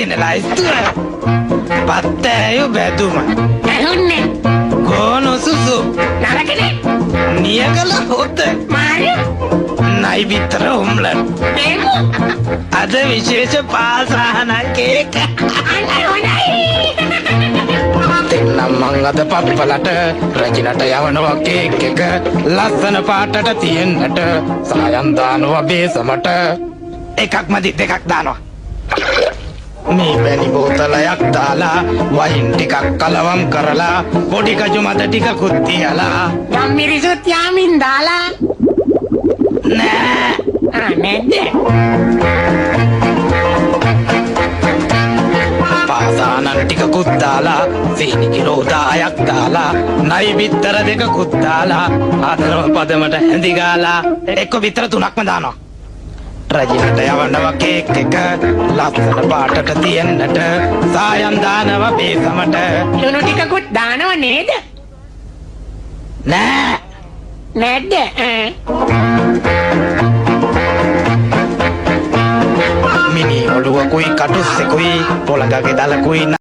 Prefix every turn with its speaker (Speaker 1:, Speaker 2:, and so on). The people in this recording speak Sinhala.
Speaker 1: තියෙන ලයිස්තුව පත්තෑයෝ බැදුම
Speaker 2: ඇහුන්නේ
Speaker 1: ගෝනු සුසු
Speaker 2: නරකනේ
Speaker 1: නියකල හොත
Speaker 2: මාරියෝ
Speaker 1: නයි බිත්තර උම්ලන්
Speaker 2: බේකෝ
Speaker 1: අද විශේෂ පාසාහනක් ඒක
Speaker 2: අන්න හොඳයි
Speaker 1: දෙන්නම් මං අද පප්පලට රජිනට යවනවා කේක් එක ලස්සන පාටට තියෙන්නට සායම් දානවා බේසමට එකක් මදි දෙකක් දානවා මේ වැනි බෝතලයක් දාලා වයින් ටිකක් කලවම් කරලා පොඩි කජු මත ටිකකුත් තියලා
Speaker 2: යම් මිරිසුත් යාමින් දාලා
Speaker 1: නෑ
Speaker 2: නැද්ද
Speaker 1: පාසානන් ටිකකුත් දාලා සීනි කිලෝ 10ක් දාලා නයි බිත්තර දෙකකුත් දාලා ආදරව පදමට හැඳි ගාලා එක්ක බිත්තර 3ක්ම දානවා රජිනට යවනවා කේක් එක ලස්සන පාටට තියෙන්නට සායම් දානවා බේසමට
Speaker 2: ලුණු ටිකකුත් දානව නේද
Speaker 1: නෑ
Speaker 2: නැද්ද
Speaker 1: මිනි ඔළුවකුයි කටුස්සෙකුයි පොළඟගේ දලකුයි